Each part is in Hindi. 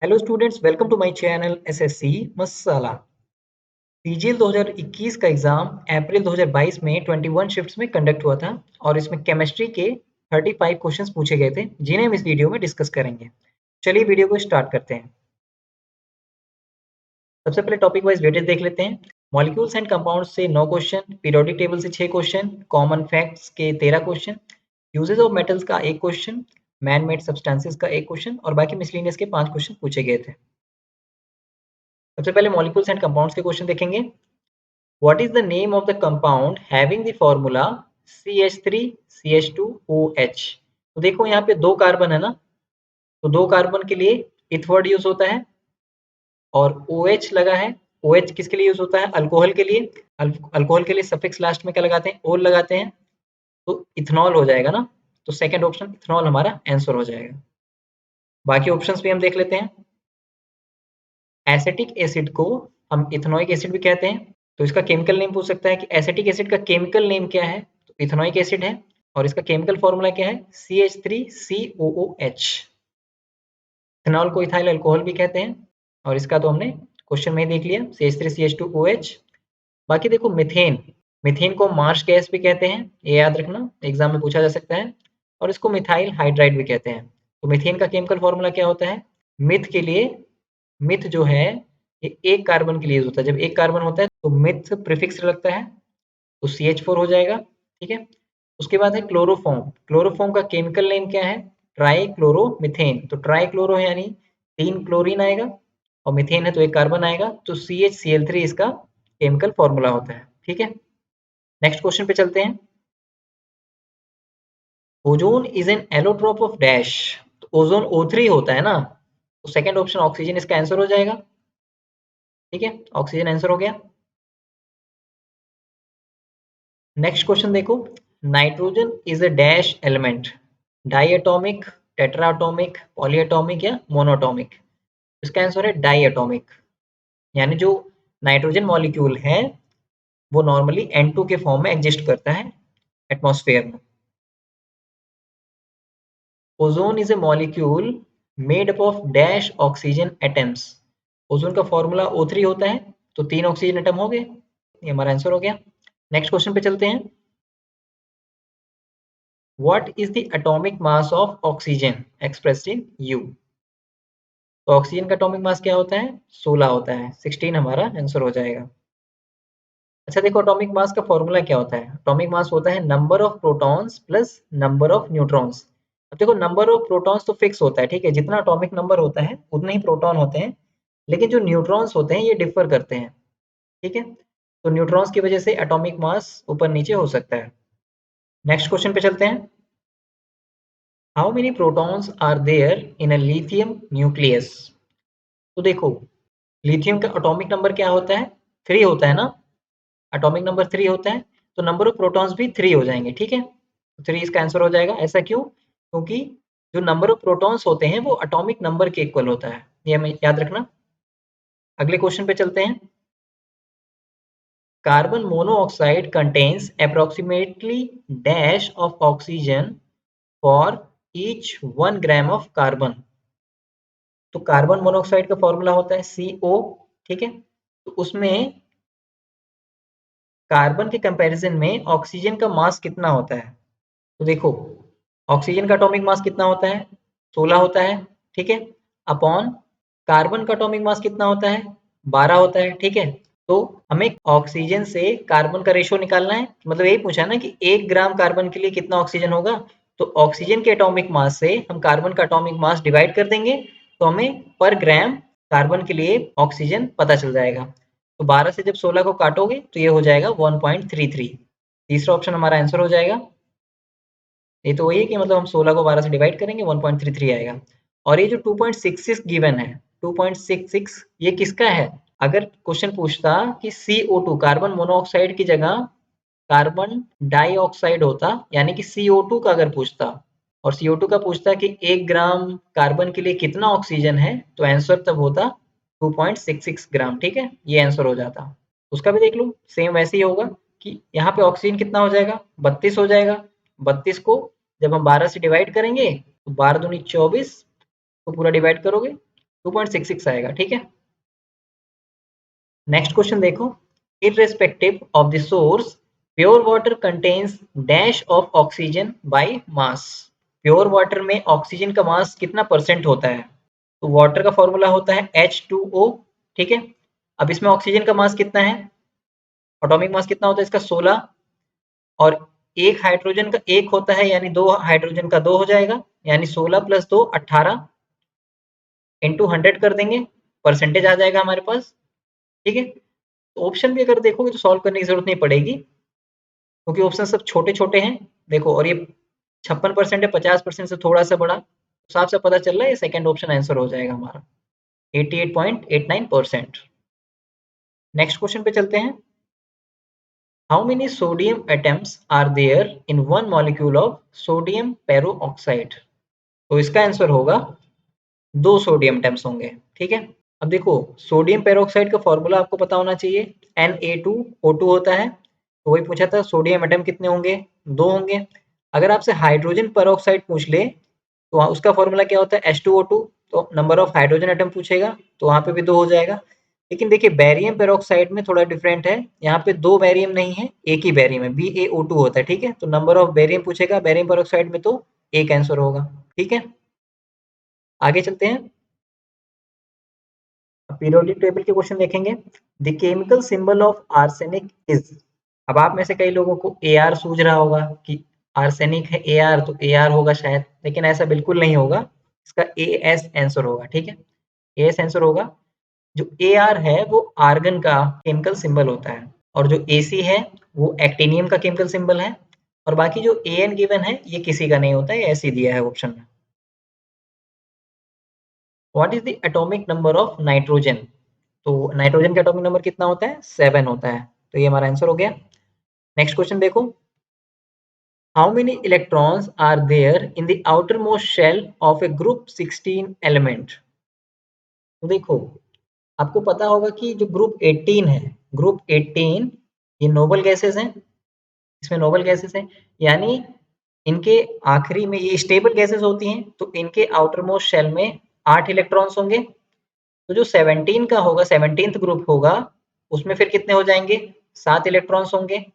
Hello students, welcome to my channel SSC Masala. CGL 2021 का एग्जाम अप्रैल 2022 में 21 शिफ्ट्स में कंडक्ट हुआ था और इसमें केमिस्ट्री के 35 क्वेश्चंस पूछे गए थे जिन्हें हम इस वीडियो में डिस्कस करेंगे। चलिए वीडियो को स्टार्ट करते हैं। सबसे पहले टॉपिक वाइज वेटेज देख लेते हैं। मॉलिक्यूल्स एंड कंपाउंड्स से 9 क्वेश्चन, पीरियोडिक टेबल से 6 क्वेश्चन, कॉमन फैक्ट्स के 13 क्वेश्चन, यूजेज ऑफ मेटल्स का 1 क्वेश्चन, मैन मेड सब्सटेंसेस का 1 क्वेश्चन और बाकी मिसलेनियस के 5 क्वेश्चन पूछे गए थे। सबसे पहले मॉलिक्यूल्स एंड कंपाउंड्स के क्वेश्चन देखेंगे। What is the name of the compound having the formula CH3CH2OH? तो देखो यहाँ पे 2 कार्बन है ना, तो 2 कार्बन के लिए इथ वर्ड यूज होता है और OH लगा है। OH किसके लिए यूज होता है? अल्कोहल के लिए। अल्कोहल के लिए सफिक्स लास्ट में क्या लगाते हैं? ओल लगाते हैं, तो इथेनॉल हो जाएगा ना। तो सेकंड ऑप्शन इथेनॉल हमारा आंसर हो जाएगा। बाकी ऑप्शंस भी हम देख लेते हैं। एसिटिक एसिड को हम इथेनोइक एसिड भी कहते हैं, तो इसका केमिकल नेम पूछ सकता है कि एसिटिक एसिड का केमिकल नेम क्या है? तो इथेनोइक एसिड है और इसका केमिकल फॉर्मूला क्या है? CH3COOH। इथेनॉल को इथाइल अल्कोहल भी कहते हैं और इसका तो हमने क्वेश्चन में ही देख लिया, CH3CH2OH। बाकी देखो मीथेन, मीथेन को मार्श गैस भी कहते हैं, ये याद रखना, एग्जाम में पूछा जा सकता है। और इसको मिथाइल हाइड्राइड भी कहते हैं। तो मीथेन का केमिकल फॉर्मूला क्या होता है? मिथ के लिए, मिथ जो है ये एक कार्बन के लिए यूज होता है। जब एक कार्बन होता है तो मिथ प्रीफिक्स लगता है, तो CH4 हो जाएगा। ठीक है। उसके बाद है क्लोरोफॉर्म। क्लोरोफॉर्म का केमिकल नेम क्या है? ट्राइक्लोरोमीथेन। तो ट्राइक्लोरो है यानी 3 क्लोरीन आएगा और मीथेन है तो एक कार्बन आएगा, तो CHCl3 इसका केमिकल फॉर्मूला होता है। ठीक है। नेक्स्ट क्वेश्चन पे चलते हैं। Ozone is an allotrope of dash. तो ओजोन O3 होता है ना, तो सेकंड ऑप्शन ऑक्सीजन इसका आंसर हो जाएगा। ठीक है, ऑक्सीजन आंसर हो गया। नेक्स्ट क्वेश्चन देखो। Nitrogen is a dash element, diatomic, tetratomic, polyatomic या मोनोटॉमिक? इसका आंसर है डाइएटॉमिक। यानी जो नाइट्रोजन मॉलिक्यूल है वो नॉर्मली N2 के फॉर्म में एग्जिस्ट करता है एटमॉस्फेयर में। Ozone is a molecule made up of dash oxygen atoms. Ozone का फॉर्मूला O3 होता है, तो 3 ऑक्सीजन एटम हो गए, ये हमारा आंसर हो गया। नेक्स्ट क्वेश्चन पे चलते हैं। What is the atomic mass of oxygen expressed in U? तो ऑक्सीजन का एटॉमिक मास क्या होता है? 16 होता है, 16 हमारा आंसर हो जाएगा। अच्छा देखो, एटॉमिक मास का फॉर्मूला क्या होता है? एटॉमिक मास होता है number of protons plus number of neutrons. अब देखो नंबर ऑफ प्रोटॉन्स तो फिक्स होता है, ठीक है, जितना एटॉमिक नंबर होता है उतने ही प्रोटॉन होते हैं, लेकिन जो न्यूट्रॉन्स होते हैं ये डिफर करते हैं। ठीक है, तो न्यूट्रॉन्स की वजह से एटॉमिक मास ऊपर नीचे हो सकता है। नेक्स्ट क्वेश्चन पे चलते हैं। How many protons are there in a lithium nucleus? तो देखो लिथियम का एटॉमिक नंबर क्या होता है? 3 होता है ना, एटॉमिक नंबर 3 होता है, तो नंबर ऑफ प्रोटॉन्स भी 3 हो जाएंगे। ठीक है, 3 इसका आंसर हो जाएगा। ऐसा क्यों? क्योंकि जो नंबर ऑफ प्रोटॉन्स होते हैं वो एटॉमिक नंबर के इक्वल होता है, ये हमें याद रखना। अगले क्वेश्चन पे चलते हैं। Carbon monoxide contains approximately dash of oxygen for each 1 gram of carbon. तो कार्बन मोनोऑक्साइड का फॉर्मूला होता है CO। ठीक है, तो उसमें कार्बन के कंपैरिजन में ऑक्सीजन का मास कितना होता है? तो देखो ऑक्सीजन का एटॉमिक मास कितना होता है? 16 होता है। ठीक है, अपॉन कार्बन का एटॉमिक मास कितना होता है? 12 होता है। ठीक है, तो हमें ऑक्सीजन से कार्बन का रेशियो निकालना है, मतलब यही पूछा है ना कि 1 ग्राम कार्बन के लिए कितना ऑक्सीजन होगा। तो ऑक्सीजन के एटॉमिक मास से हम कार्बन का एटॉमिक मास डिवाइड कर देंगे, तो हमें पर ग्राम कार्बन के लिए ऑक्सीजन पता चल जाएगा। तो 12 से जब 16 को काटोगे तो ये हो जाएगा 1.33। तीसरा ऑप्शन हमारा आंसर हो जाएगा। ये तो वही है कि मतलब हम 16 को 12 से डिवाइड करेंगे 1.33 आएगा। और ये जो 2.66 गिवन है, 2.66 ये किसका है? अगर क्वेश्चन पूछता कि CO2 कार्बन मोनोऑक्साइड की जगह कार्बन डाइऑक्साइड होता, यानी कि CO2 का अगर पूछता और CO2 का पूछता कि 1 ग्राम कार्बन के लिए कितना ऑक्सीजन है, तो आंसर तब होता 2.66 ग्राम। ठीक है, ये आंसर हो जाता। उसका भी देख लो, सेम वैसे ही होगा कि यहाँ पे ऑक्सीजन कितना हो जाएगा? 32 हो जाएगा। 32 को जब हम 12 से डिवाइड करेंगे तो 12 दूनी 24 को पूरा डिवाइड करोगे 2.66 आएगा, ठीक है। नेक्स्ट क्वेश्चन देखो, irrespective of the source pure water contains dash of oxygen by mass. Pure water में ऑक्सीजन का मास कितना परसेंट होता है? तो वाटर का फॉर्मूला होता है H2O, ठीक है। अब इसमें ऑक्सीजन का मास कितना है, एटॉमिक मास कितना होता है इसका 16, और एक हाइड्रोजन का एक होता है, यानी दो हाइड्रोजन का दो हो जाएगा, यानी 16 प्लस 2 18 इंटू 100 कर देंगे, परसेंटेज आ जाएगा हमारे पास, ठीक है। तो ऑप्शन भी अगर देखोगे तो सॉल्व करने की जरूरत नहीं पड़ेगी, क्योंकि ऑप्शन सब छोटे छोटे हैं। देखो, और ये 56% है, 50% से थोड़ा सा बड़ा, तो साफ से पता चल रहा है ये सेकंड ऑप्शन आंसर हो जाएगा हमारा, 88.89%। नेक्स्ट क्वेश्चन पे चलते हैं। How many sodium atoms are there in one molecule of sodium peroxide? तो इसका आंसर होगा 2 सोडियम एटम्स होंगे, ठीक है। अब देखो, सोडियम पेरोक्साइड का फॉर्मूला आपको पता होना चाहिए, Na2O2 होता है। तो वही पूछा था, सोडियम एटम कितने होंगे, 2 होंगे। अगर आपसे हाइड्रोजन पेरोक्साइड पूछ ले तो उसका फॉर्मूला क्या होता है, H2O2। तो नंबर ऑफ हाइड्रोजन एटम पूछेगा तो वहां पे भी 2 हो जाएगा। लेकिन देखिए, बैरियम पेरोक्साइड में थोड़ा डिफरेंट है, यहाँ पे 2 बैरियम नहीं है, एक ही बैरियम है, BaO2 होता है, ठीक है। तो नंबर ऑफ बैरियम पूछेगा बैरियम पेरोक्साइड में, तो एक आंसर होगा, ठीक है। आगे चलते हैं, पीरियोडिक टेबल के क्वेश्चन देखेंगे। The chemical symbol of arsenic is. अब आप में से कई लोगों को AR सूझ रहा होगा कि आर्सेनिक है AR, तो AR होगा शायद, लेकिन ऐसा बिल्कुल नहीं होगा। इसका AS आंसर होगा, ठीक है। AS आंसर होगा। जो AR है वो आर्गन का केमिकल सिंबल होता है, और जो AC है वो एक्टिनियम का केमिकल सिंबल है। और बाकी जो AN गिवन है ये किसी का नहीं होता है, ये ऐसे दिया है ऑप्शन में। What is the atomic number of nitrogen? तो नाइट्रोजन का एटॉमिक नंबर कितना होता है, 7 होता है। तो ये हमारा आंसर हो गया। नेक्स्ट क्वेश्चन देखो, how many electrons are there in the outermost shell of a group 16 element? तो देखो, आपको पता होगा कि जो ग्रुप 18 है, ग्रुप 18 ये नोबल गैसेस हैं, इसमें नोबल गैसेस हैं, यानी इनके आखिरी में ये स्टेबल गैसेस होती हैं, तो इनके आउटर मोस्ट शेल में 8 इलेक्ट्रॉन्स होंगे। तो जो 17 का होगा, 17th ग्रुप होगा, उसमें फिर कितने हो जाएंगे, 7 इलेक्ट्रॉन्स होंगे।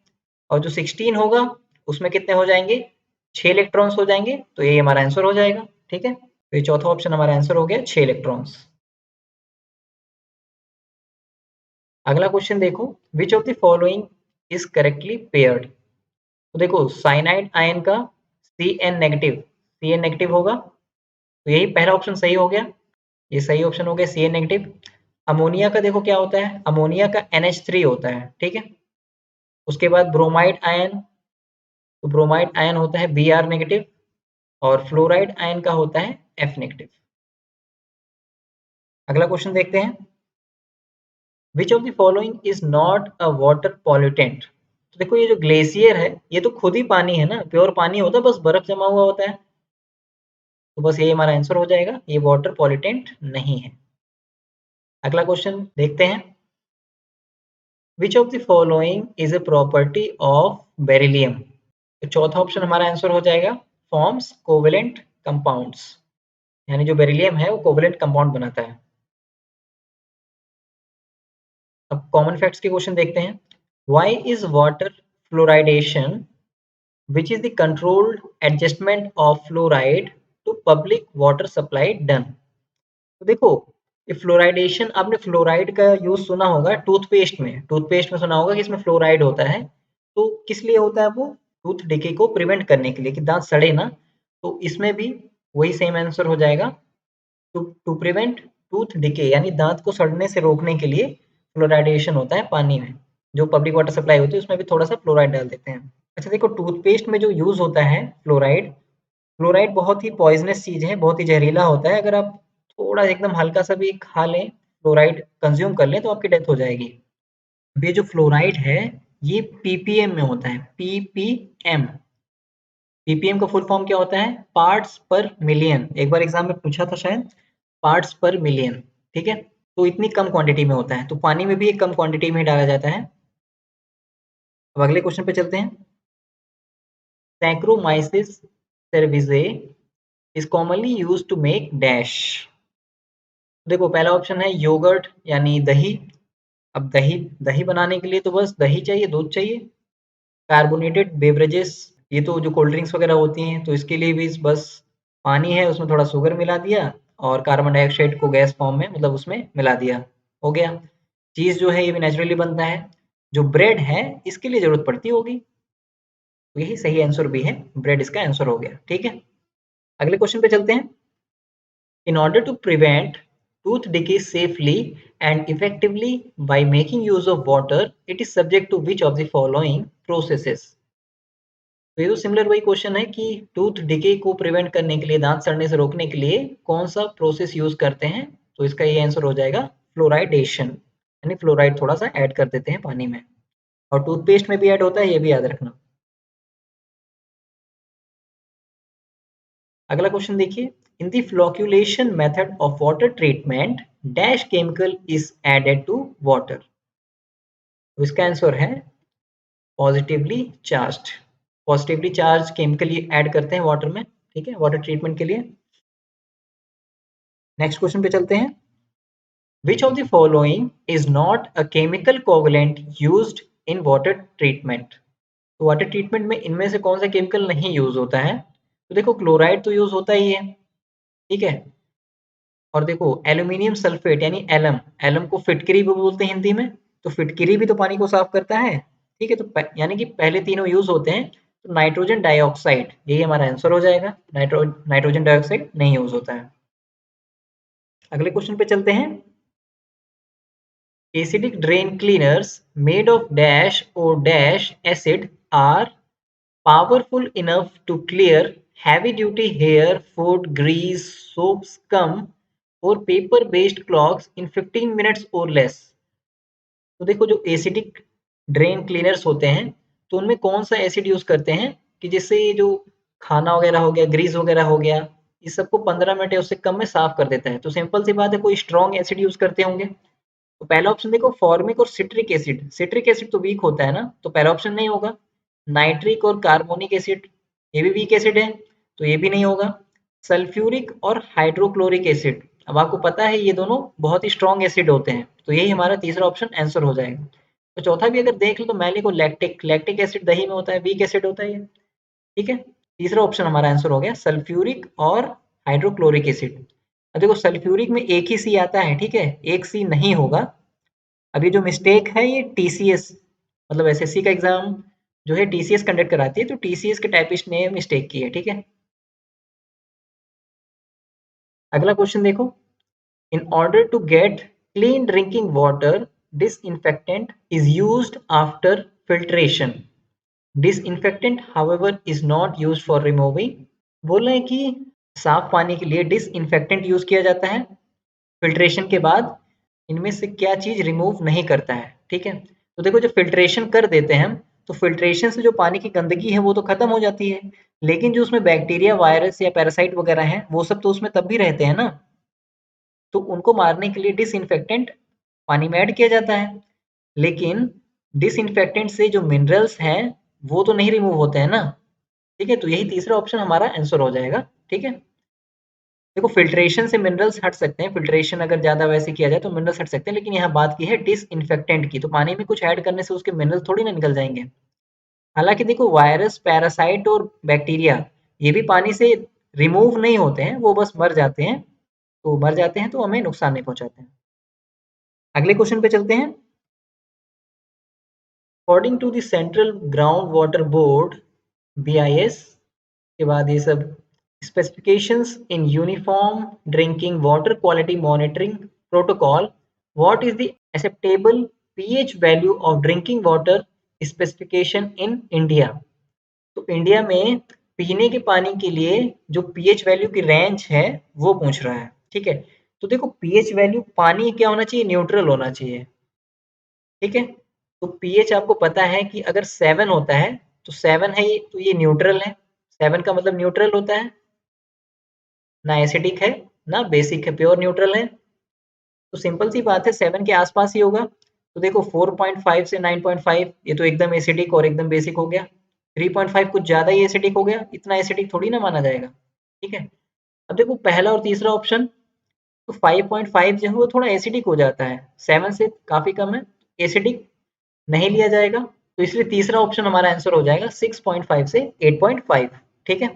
और जो 16 होगा उसमें कितने हो जाएंगे, 6 इलेक्ट्रॉन्स हो जाएंगे। तो ये हमारा आंसर हो जाएगा, ठीक है। तो ये चौथा ऑप्शन हमारा आंसर हो गया, 6 इलेक्ट्रॉन्स। अगला क्वेश्चन देखो, which of the following is correctly paired? तो देखो, साइनाइड आयन का Cn नेगेटिव होगा, तो यही पहला ऑप्शन सही हो गया, ये सही ऑप्शन हो गया, Cn नेगेटिव। अमोनिया का देखो क्या होता है, अमोनिया का NH3 होता है, ठीक है। उसके बाद ब्रोमाइड आयन, तो ब्रोमाइड आयन होता है Br नेगेटिव, और फ्लोराइड आयन का होता है F नेगेटिव। अगला क्वेश्चन देखते हैं, which of the following is not a water pollutant? तो देखो, ये जो ग्लेशियर है ये तो खुद ही पानी है ना, प्योर पानी होता है, बस बर्फ जमा हुआ होता है। तो बस ये हमारा आंसर हो जाएगा, ये वाटर पॉल्यूटेंट नहीं है। अगला क्वेश्चन देखते हैं, which of the following is a property of beryllium? तो चौथा ऑप्शन हमारा आंसर हो जाएगा, फॉर्म्स कोवेलेंट कंपाउंड्स, यानी जो बेरिलियम है वो कोवेलेंट कंपाउंड बनाता है। अब कॉमन फैक्ट्स के क्वेश्चन देखते हैं, why is water fluoridation which is the controlled adjustment of fluoride to public water supply done? तो देखो, ये फ्लोराइडेशन, आपने फ्लोराइड का यूज सुना होगा टूथपेस्ट में, टूथपेस्ट में सुना होगा कि इसमें फ्लोराइड होता है। तो किस लिए होता है वो, टूथ डिके को प्रिवेंट करने के लिए कि दांत सड़े ना। तो इसमें भी वही सेम आंसर हो जाएगा, to to prevent tooth decay, यानी दांत को सड़ने से रोकने के लिए फ्लोराइडेशन होता है पानी में। जो पब्लिक वाटर सप्लाई होती है उसमें भी थोड़ा सा फ्लोराइड डाल देते हैं। अच्छा देखो, टूथपेस्ट में जो यूज होता है फ्लोराइड, फ्लोराइड बहुत ही पॉइजनस चीज है, बहुत ही जहरीला होता है। अगर आप थोड़ा एकदम हल्का सा भी खा लें, फ्लोराइड कंज्यूम कर लें, तो आपकी डेथ हो जाएगी। अब ये जो फ्लोराइड है ये ppm में होता है, ppm। ppm का फुल फॉर्म क्या होता है, पार्ट्स पर मिलियन। एक बार एग्जाम में पूछा था शायद, पार्ट्स पर मिलियन, ठीक है। तो इतनी कम क्वांटिटी में होता है, तो पानी में भी एक कम क्वांटिटी में डाला जाता है। अब अगले क्वेश्चन पे चलते हैं, saccharomyces cerevisiae is commonly used to make dash। देखो पहला ऑप्शन है योगर्ट यानी दही। अब दही दही बनाने के लिए तो बस दही चाहिए, दूध चाहिए। कार्बोनेटेड बेवरेजेस, ये तो जो कोल्ड ड्रिंक्स वगैरह होती हैं, तो इसके लिए भी बस पानी है, उसमें थोड़ा शुगर मिला दिया और कार्बन डाइऑक्साइड को गैस फॉर्म में मतलब उसमें मिला दिया, हो गया। चीज़ जो है ये भी नेचुरली बनता है। जो ब्रेड है इसके लिए ज़रूरत पड़ती होगी, तो यही सही आंसर भी है, ब्रेड इसका आंसर हो गया। ठीक है, अगले क्वेश्चन पे चलते हैं। In order to prevent tooth decay safely and effectively by making use of water, it is subject to which of the following processes? तो ये तो सिमिलर वही क्वेश्चन है कि टूथ डिके को प्रिवेंट करने के लिए, दांत सड़ने से रोकने के लिए कौन सा प्रोसेस यूज करते हैं? तो इसका ये आंसर हो जाएगा फ्लोराइडेशन, यानी फ्लोराइड थोड़ा सा ऐड कर देते हैं पानी में, और टूथपेस्ट में भी ऐड होता है, ये भी याद रखना। अगला क्वेश्चन देखिए, in the flocculation method of water treatment dash chemical is added to water. तो इसका आंसर है positively charged. Positively charge chemical add करते हैं वाटर में, ठीक है, वाटर ट्रीटमेंट के लिए। नेक्स्ट क्वेश्चन पे चलते हैं। Which of the following is not a chemical covalent used in water treatment. तो वाटर ट्रीटमेंट में इनमें से कौन सा केमिकल नहीं यूज होता है? तो देखो क्लोराइड तो यूज होता ही है, ठीक है। और देखो एल्यूमिनियम सल्फेट यानी एलम, एलम को फिटकरी भी बोलते हैं हिंदी में, तो फिटकरी भी तो पानी को साफ करता है, ठीक है। तो यानी कि पहले तीनों यूज होते हैं। तो नाइट्रोजन डाइऑक्साइड यही हमारा आंसर हो जाएगा, नाइट्रोजन डाइऑक्साइड नहीं यूज होता है। अगले क्वेश्चन पे चलते हैं। Acidic drain cleaners made of dash और dash acid are powerful enough to clear heavy duty hair, food, grease, soap, scum or paper based clogs in 15 minutes or less। तो देखो जो एसिडिक ड्रेन क्लीनर्स होते हैं, तो उनमें कौन सा एसिड यूज करते हैं कि जिससे ये जो खाना वगैरह हो गया, ग्रीस वगैरह हो गया, इस सबको 15 मिनट या उससे कम में साफ कर देता है। तो सिंपल सी बात है, कोई स्ट्रॉन्ग एसिड यूज करते होंगे। तो पहला ऑप्शन देखो फॉर्मिक और सिट्रिक एसिड, सिट्रिक एसिड तो वीक होता है ना, तो पहला ऑप्शन नहीं होगा। नाइट्रिक और कार्बोनिक एसिड, ये भी वीक एसिड है, तो ये भी नहीं होगा। सल्फ्यूरिक और हाइड्रोक्लोरिक एसिड, अब आपको पता है ये दोनों बहुत ही स्ट्रॉन्ग एसिड होते हैं, तो यही हमारा तीसरा ऑप्शन आंसर हो जाएगा। तो चौथा भी अगर देख लो तो मैलिक और लैक्टिक, लैक्टिक एसिड दही में होता है, वीक एसिड होता है ये, ठीक है। तीसरा ऑप्शन हमारा आंसर हो गया सल्फ्यूरिक और हाइड्रोक्लोरिक एसिड। अब देखो सल्फ्यूरिक में एक ही सी आता है, ठीक है, एक सी नहीं होगा। अब ये जो मिस्टेक है ये टीसीएस, मतलब एसएससी का एग्जाम जो है टीसीएस कंडक्ट कराती है, तो टीसीएस के टाइपिस्ट ने मिस्टेक की है, ठीक है। अगला क्वेश्चन देखो, in order to get clean drinking water disinfectant is used after filtration. Disinfectant however is not used for removing. बोल रहे हैं कि साफ पानी के लिए डिसइंफेक्टेंट यूज किया जाता है, फिल्ट्रेशन के बाद इनमें से क्या चीज रिमूव नहीं करता है, ठीक है। तो देखो जब फिल्ट्रेशन कर देते हैं हम, तो फिल्ट्रेशन से जो पानी की गंदगी है वो तो खत्म हो जाती है, लेकिन जो उसमें बैक्टीरिया, वायरस या पैरासाइट वगैरह हैं, वो सब तो उसमें तब भी रहते हैं ना। तो उनको मारने के लिए डिसइंफेक्टेंट पानी में ऐड किया जाता है, लेकिन डिसइंफेक्टेंट से जो मिनरल्स हैं वो तो नहीं रिमूव होते हैं ना, ठीक है। तो यही तीसरा ऑप्शन हमारा आंसर हो जाएगा, ठीक है। देखो फिल्ट्रेशन से मिनरल्स हट सकते हैं, फिल्ट्रेशन अगर ज़्यादा वैसे किया जाए तो मिनरल्स हट सकते हैं, लेकिन यहाँ बात की है डिसइंफेक्टेंट की, तो पानी में कुछ ऐड करने से उसके मिनरल्स थोड़ी ना निकल जाएंगे। हालांकि देखो वायरस, पैरासाइट और बैक्टीरिया ये भी पानी से रिमूव नहीं होते हैं, वो बस मर जाते हैं, तो मर जाते हैं तो हमें नुकसान नहीं पहुंचाते हैं। अगले क्वेश्चन पे चलते हैं। According to the Central Ground Water Board BIS के बाद ये सब specifications in uniform drinking water quality monitoring protocol, what is the acceptable pH value of drinking water specification in India? तो इंडिया में पीने के पानी के लिए जो पीएच वैल्यू की रेंज है वो पूछ रहा है, ठीक है। तो देखो पीएच वैल्यू पानी क्या होना चाहिए, न्यूट्रल होना चाहिए, ठीक है। तो पीएच आपको पता है कि अगर 7 होता है तो 7 है ये, तो ये न्यूट्रल है। 7 का मतलब न्यूट्रल होता है, ना एसिडिक है ना बेसिक है, प्योर न्यूट्रल है। तो सिंपल सी बात है 7 के आसपास ही होगा। तो देखो 4.5 से 9.5 ये तो एकदम एसिडिक और एकदम बेसिक हो गया। 3.5 कुछ ज़्यादा ही एसिडिक हो गया, इतना एसिडिक थोड़ी ना माना जाएगा, ठीक है। अब देखो पहला और तीसरा ऑप्शन तो 5.5 जो है वो थोड़ा एसिडिक हो जाता है, 7 से काफ़ी कम है, एसिडिक नहीं लिया जाएगा, तो इसलिए तीसरा ऑप्शन हमारा आंसर हो जाएगा 6.5 से 8.5। ठीक है।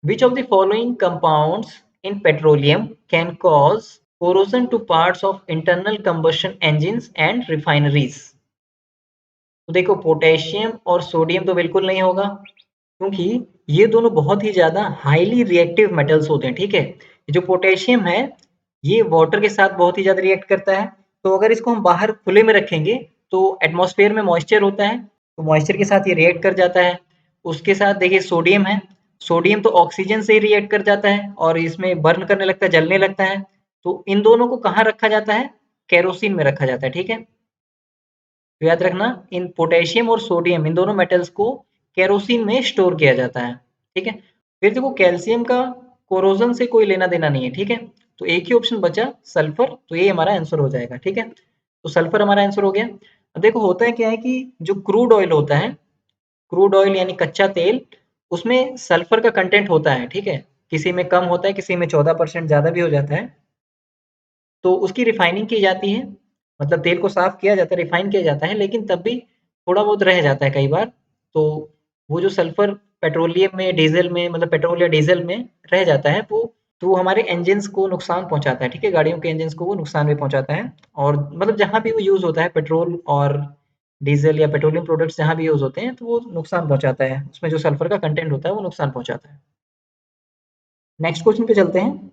Which of the following compounds in petroleum can cause corrosion to parts of internal combustion engines and refineries? तो देखो पोटेशियम और सोडियम तो बिल्कुल नहीं होगा, क्योंकि ये दोनों बहुत ही ज़्यादा हाईली रिएक्टिव मेटल्स होते हैं, ठीक है? जो पोटेशियम है, ये वाटर के साथ बहुत ही ज़्यादा रिएक्ट करता है, तो अगर इसको हम बाहर खुले में रखेंगे, तो एटमॉस्फेयर में मॉइस्चर होता है, तो मॉइस्चर के साथ ये रिएक्ट कर जाता है। उसके साथ देखिए सोडियम है, सोडियम तो ऑक्सीजन से ही रिएक्ट कर जाता है और इसमें बर्न करने लगता है, जलने लगता है। तो इन दोनों को कहाँ रखा जाता है? केरोसिन में रखा जाता है, ठीक है? तो याद रखना इन पोटेशियम और सोडियम इन दोनों मेटल्स को केरोसिन में स्टोर किया जाता है, ठीक है। फिर देखो कैल्शियम का कोरोजन से कोई लेना देना नहीं है, ठीक है। तो एक ही ऑप्शन बचा सल्फर, तो ये हमारा आंसर हो जाएगा, ठीक है। तो सल्फर हमारा आंसर हो गया। अब देखो होता है क्या है कि जो क्रूड ऑयल होता है, क्रूड ऑयल यानी कच्चा तेल, उसमें सल्फर का कंटेंट होता है, ठीक है। किसी में कम होता है, किसी में 14% ज्यादा भी हो जाता है। तो उसकी रिफाइनिंग की जाती है, मतलब तेल को साफ किया जाता है, रिफाइन किया जाता है, लेकिन तब भी थोड़ा बहुत रह जाता है कई बार। तो वो जो सल्फर पेट्रोलियम में, डीजल में, मतलब पेट्रोल या डीजल में रह जाता है वो, तो वो हमारे इंजन्स को नुकसान पहुंचाता है, ठीक है। गाड़ियों के इंजन्स को वो नुकसान भी पहुंचाता है। और मतलब जहां भी वो यूज होता है, पेट्रोल और डीजल या पेट्रोलियम प्रोडक्ट्स जहां भी यूज होते हैं, तो वो नुकसान पहुंचाता है, उसमें जो सल्फर का कंटेंट होता है वो नुकसान पहुंचाता है। नेक्स्ट क्वेश्चन पे चलते हैं।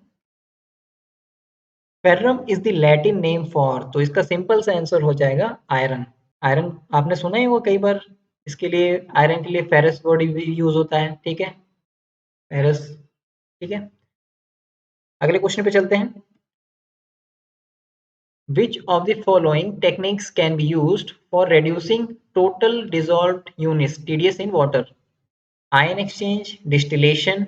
Ferrum is the Latin name for, तो इसका सिंपल सा आंसर हो जाएगा आयरन। आयरन आपने सुना ही होगा कई बार, इसके लिए आयरन के लिए फेरस वर्ड यूज होता है, ठीक है। फेरस, ठीक है। अगले क्वेश्चन पे चलते हैं। Which of the following techniques can be used for reducing total dissolved units TDS in water? Ion exchange, distillation,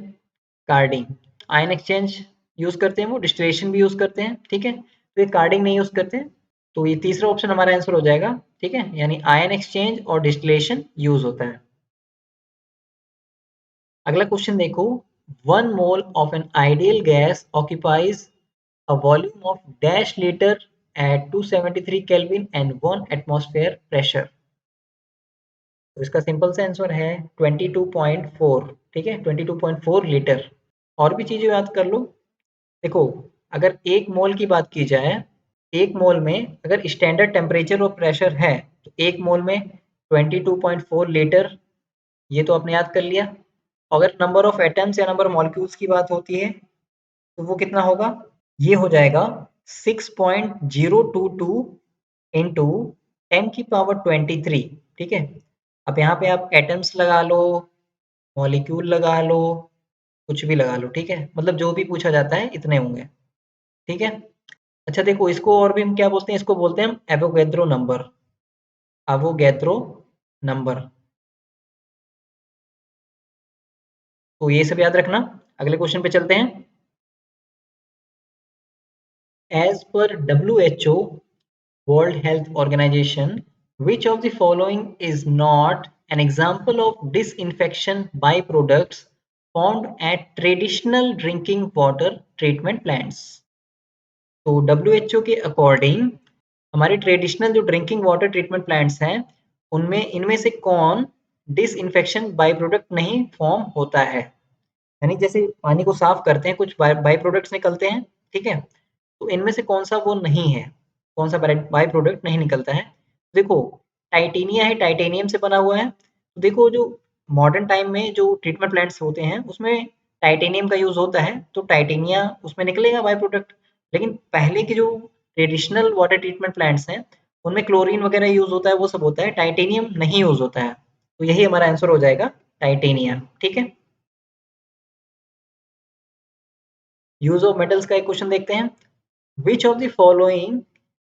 carding. Ion exchange use करते हैं, वो डिस्टिलेशन भी यूज करते हैं, ठीक है। तो ये कार्डिंग नहीं यूज करते हैं, तो ये तीसरा ऑप्शन हमारा आंसर हो जाएगा, ठीक है। यानी आयन एक्सचेंज और डिस्टिलेशन यूज होता है। अगला क्वेश्चन देखो। 1 mole of an ideal gas occupies a volume of dash litre at 273 kelvin and 1 atmosphere pressure. तो इसका सिंपल सा आंसर है 22.4, ठीक है, 22.4 लीटर। और भी चीजें याद कर लो। देखो अगर 1 मोल की बात की जाए, 1 मोल में अगर स्टैंडर्ड टेम्परेचर और प्रेशर है, तो 1 मोल में 22.4 लीटर, ये तो आपने याद कर लिया। अगर नंबर ऑफ एटम्स या नंबर ऑफ मॉलिक्यूल्स की बात होती है, तो वो कितना होगा? ये हो जाएगा 6.022 इंटू 10⁻23, ठीक है। अब यहाँ पे आप एटम्स लगा लो, मॉलिक्यूल लगा लो, कुछ भी लगा लो, ठीक है। मतलब जो भी पूछा जाता है इतने होंगे, ठीक है। अच्छा देखो इसको और भी हम क्या बोलते हैं, इसको बोलते हैं हम एवोगैड्रो नंबर, एवोगैड्रो नंबर। तो ये सब याद रखना। अगले क्वेश्चन पे चलते हैं। As per WHO, World Health Organization, which of the following is not an example of disinfection byproducts found at traditional drinking water treatment plants? तो WHO के अकॉर्डिंग हमारे ट्रेडिशनल जो ड्रिंकिंग वाटर ट्रीटमेंट प्लांट्स हैं, उनमें इनमें से कौन डिसइंफेक्शन बाई प्रोडक्ट नहीं फॉर्म होता है? यानी जैसे पानी को साफ करते हैं, कुछ बाई प्रोडक्ट्स निकलते हैं, ठीक है। तो इनमें से कौन सा वो नहीं है, कौन सा बाई प्रोडक्ट नहीं निकलता है? देखो टाइटेनिया है, टाइटेनियम से बना हुआ है। तो देखो जो मॉडर्न टाइम में जो ट्रीटमेंट प्लांट्स होते हैं उसमें टाइटेनियम का यूज होता है, तो टाइटेनिया उसमें निकलेगा बाई प्रोडक्ट। लेकिन पहले के जो ट्रेडिशनल वाटर ट्रीटमेंट प्लांट्स हैं, उनमें क्लोरीन वगैरह यूज होता है, वो सब होता है, टाइटेनियम नहीं यूज होता है। तो यही हमारा आंसर हो जाएगा टाइटेनिया, ठीक है। यूज ऑफ मेटल्स का एक क्वेश्चन देखते हैं। Which of the following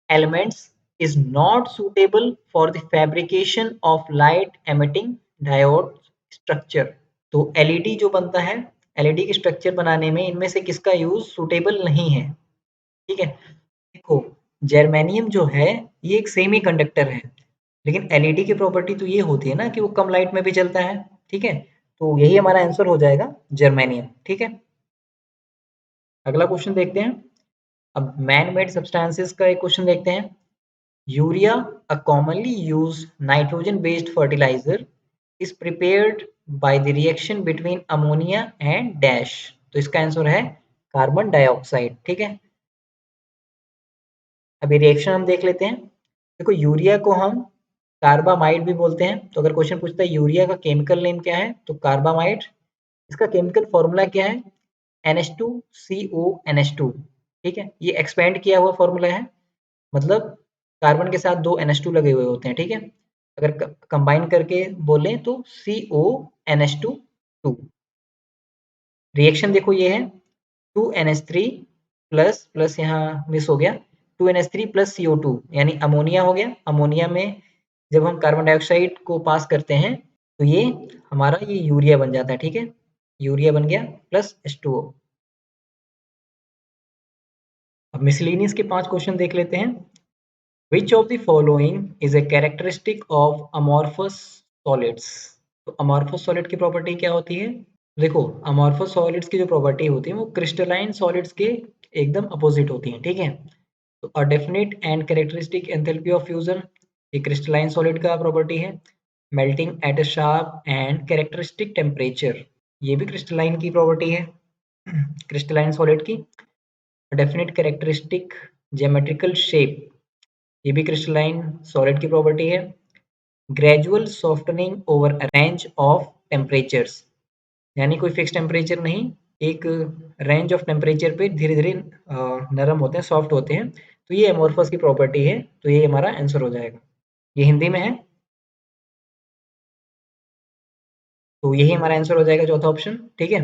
elements is not suitable for the fabrication of light emitting diode structure? तो एलईडी जो बनता है, एलईडी की स्ट्रक्चर बनाने में इनमें से किसका यूज सुटेबल नहीं है, ठीक है। देखो जर्मेनियम जो है ये एक सेमी कंडक्टर है, लेकिन एलईडी की प्रॉपर्टी तो ये होती है ना कि वो कम लाइट में भी चलता है, ठीक है। तो यही हमारा आंसर हो जाएगा जर्मेनियम, ठीक है। अगला क्वेश्चन देखते हैं। अब मैन मेड सब्सटेंसेस का एक क्वेश्चन देखते हैं। Urea, a commonly used nitrogen based fertiliser, is prepared by the reaction between ammonia and dash. तो इसका आंसर है कार्बन डाइऑक्साइड। ठीक है, अभी रिएक्शन हम देख लेते हैं। देखो, यूरिया को हम कार्बामाइड भी बोलते हैं। तो अगर क्वेश्चन पूछता है यूरिया का केमिकल नेम क्या है, तो कार्बामाइड। इसका केमिकल फॉर्मूला क्या है, NH2CO NH2। ठीक है, ये एक्सपेंड किया हुआ फॉर्मूला है, मतलब कार्बन के साथ दो NH2 लगे हुए होते हैं। ठीक है, अगर कंबाइन करके बोलें तो CONH2 रिएक्शन देखो ये है 2NH3 प्लस प्लस यहाँ मिस हो गया, 2NH3 प्लस CO2 यानी अमोनिया हो गया। अमोनिया में जब हम कार्बन डाइऑक्साइड को पास करते हैं तो ये हमारा ये यूरिया बन जाता है। ठीक है, यूरिया बन गया प्लस H2O। अब मिसलेनियस के 5 क्वेश्चन देख लेते हैं। Which of the following is a characteristic of amorphous solids. तो अमॉर्फस सॉलिड की प्रॉपर्टी क्या होती है। देखो, अमॉर्फस सॉलिड्स की जो प्रॉपर्टी होती है वो क्रिस्टलाइन सॉलिड्स के एकदम अपोजिट होती हैं। ठीक है, तो a definite and characteristic enthalpy of fusion, ये क्रिस्टलाइन सॉलिड का प्रॉपर्टी है। Melting at a sharp and characteristic temperature, ये भी क्रिस्टलाइन की प्रॉपर्टी है, क्रिस्टलाइन सॉलिड की। डेफिनेट कैरेक्टरिस्टिक ज्योमेट्रिकल शेप, ये भी क्रिस्टलाइन सॉलिड की प्रॉपर्टी है। Gradual softening over a range of temperatures, यानी कोई फिक्स टेम्परेचर नहीं, एक रेंज ऑफ टेम्परेचर पे धीरे धीरे नरम होते हैं, सॉफ्ट होते हैं। तो ये एमोर्फस की प्रॉपर्टी है, तो ये हमारा आंसर हो जाएगा। ये हिंदी में है, तो यही हमारा आंसर हो जाएगा, चौथा ऑप्शन। ठीक है,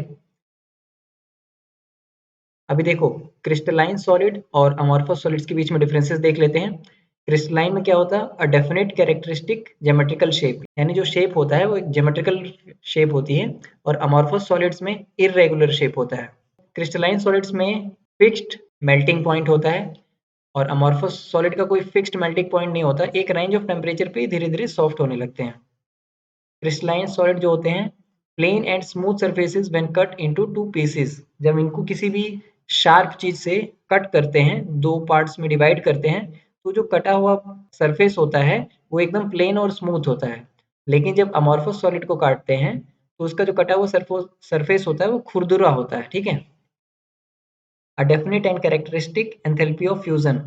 अभी देखो, क्रिस्टलाइन सॉलिड और अमॉर्फस सॉलिड्स के बीच में डिफरेंसेस देख लेते हैं। क्रिस्टलाइन में क्या होता है, a definite characteristic geometrical shape, यानी जो शेप होता है वो एक ज्योमेट्रिकल शेप होती है। और अमॉर्फस सॉलिड्स में इरेगुलर शेप होता है। क्रिस्टलाइन सॉलिड्स में फिक्स्ड मेल्टिंग पॉइंट होता है और अमॉर्फस सॉलिड का कोई फिक्स्ड मेल्टिंग पॉइंट नहीं होता, एक रेंज ऑफ टेम्परेचर पे धीरे धीरे सॉफ्ट होने लगते हैं। क्रिस्टलाइन सॉलिड जो होते हैं, plane and smooth surfaces when cut into two pieces, जब इनको किसी भी शार्प चीज से कट करते हैं, दो पार्ट्स में डिवाइड करते हैं, तो जो कटा हुआ सरफेस होता है वो एकदम प्लेन और स्मूथ होता है। लेकिन जब अमॉर्फस सॉलिड को काटते हैं तो उसका जो कटा हुआ सरफेस होता है वो खुरदुरा होता है। ठीक है, a definite and characteristic enthalpy of fusion,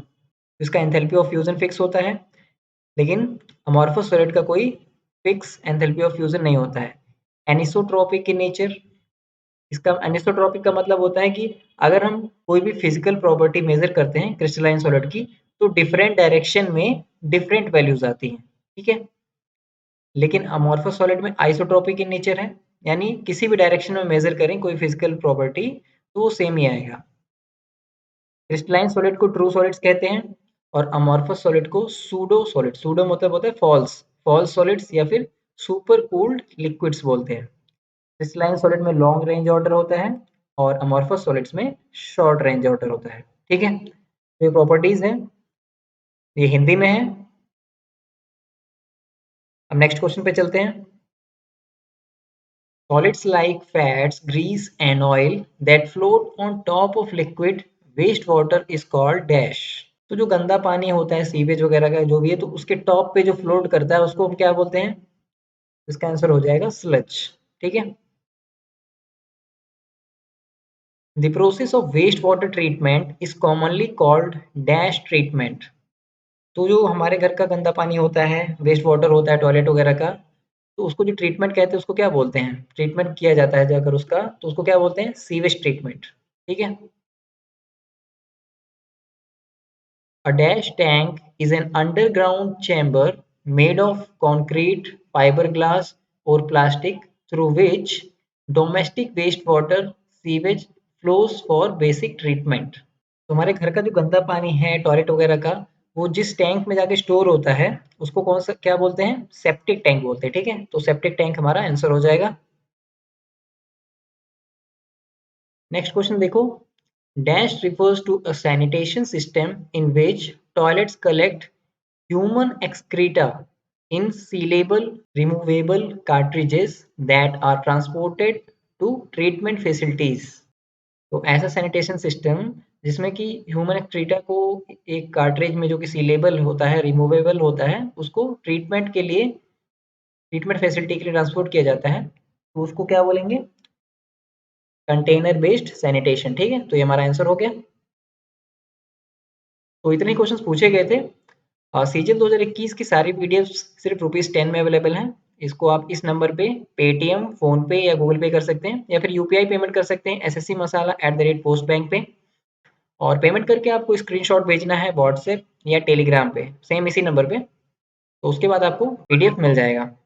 इसका एंथैल्पी ऑफ फ्यूजन फिक्स होता है, लेकिन अमॉर्फस सॉलिड का कोई फिक्स एंथैल्पी ऑफ फ्यूजन नहीं होता है। एनिसोट्रॉपिक इन नेचर, इसका एनिसोट्रॉपिक का मतलब होता है कि अगर हम कोई भी फिजिकल प्रॉपर्टी मेजर करते हैं क्रिस्टलाइन सॉलिड की, तो डिफरेंट डायरेक्शन में डिफरेंट वैल्यूज आती हैं। ठीक है, लेकिन अमॉर्फस सॉलिड में आइसोट्रॉपिक इन नेचर है, यानी किसी भी डायरेक्शन में मेजर करें कोई फिजिकल प्रॉपर्टी तो वो सेम ही आएगा। क्रिस्टलाइन सॉलिड को ट्रू सॉलिड्स कहते हैं और अमॉर्फस सॉलिड को सूडो सॉलिड, सूडो मतलब होता है फॉल्स, फॉल्स सॉलिड्स या फिर सुपर कूल्ड लिक्विड्स बोलते हैं। क्रिस्टलाइन सॉलिड में लॉन्ग रेंज ऑर्डर होता है और अमॉर्फस सॉलिड्स में शॉर्ट रेंज ऑर्डर होता है। ठीक है, तो ये प्रॉपर्टीज हैं, ये हिंदी में है। अब नेक्स्ट क्वेश्चन पे चलते हैं। Solids like fats, grease and oil that float on top of liquid wastewater is called dash। तो जो गंदा पानी होता है, सीवेज वगैरह का जो भी है, तो उसके टॉप पे जो फ्लोट करता है उसको हम क्या बोलते हैं। इसका आंसर हो जाएगा स्लज। ठीक है, the process of waste water treatment is commonly called dash treatment. तो जो हमारे घर का गंदा पानी होता है, वेस्ट वाटर होता है टॉयलेट वगैरह का, तो उसको जो ट्रीटमेंट कहते हैं उसको क्या बोलते हैं, ट्रीटमेंट किया जाता है जाकर उसका, तो उसको क्या बोलते हैं, सीवेज ट्रीटमेंट। ठीक है, a dash tank is an underground chamber made of concrete, fiberglass or plastic through which domestic wastewater sewage flows for basic treatment। तो हमारे घर का जो गंदा पानी है टॉयलेट वगैरह का, वो जिस टैंक में जाके स्टोर होता है उसको कौन सा क्या बोलते हैं, सेप्टिक टैंक बोलते हैं। ठीक है, तो सेप्टिक टैंक हमारा आंसर हो जाएगा। नेक्स्ट क्वेश्चन देखो। Dash refers to a sanitation system in which toilets collect human excreta in sealable, removable cartridges that are transported to treatment facilities। तो ऐसा सैनिटेशन सिस्टम जिसमें कि ह्यूमन एक्सक्रीटा को एक कार्ट्रिज में जो कि सीलेबल होता है, रिमूवेबल होता है, उसको ट्रीटमेंट फैसिलिटी के लिए ट्रांसपोर्ट किया जाता है, तो उसको क्या बोलेंगे? Container based sanitation. ठीक है, तो ये हमारा आंसर हो गया। तो इतने क्वेश्चंस पूछे गए थे। सीजन 2021 की सारी पीडीएफ सिर्फ ₹10 में अवेलेबल हैं। इसको आप इस नंबर पे पेटीएम, फोन पे या गूगल पे कर सकते हैं, या फिर यूपीआई पेमेंट कर सकते हैं sscmasala@post bank पे। और पेमेंट करके आपको स्क्रीनशॉट भेजना है व्हाट्सएप या टेलीग्राम पे, सेम इसी नंबर पे। तो उसके बाद आपको पीडीएफ मिल जाएगा।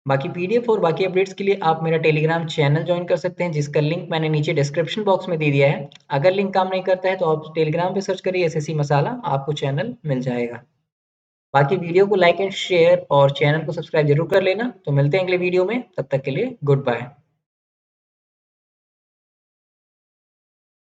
बाकी पीडीएफ और बाकी अपडेट्स के लिए आप मेरा टेलीग्राम चैनल ज्वाइन कर सकते हैं, जिसका लिंक मैंने नीचे डिस्क्रिप्शन बॉक्स में दे दिया है। अगर लिंक काम नहीं करता है तो आप टेलीग्राम पे सर्च करिए एसएससी मसाला, आपको चैनल मिल जाएगा। बाकी वीडियो को लाइक एंड शेयर और चैनल को सब्सक्राइब जरूर कर लेना। तो मिलते हैं अगले वीडियो में, तब तक के लिए गुड बाय।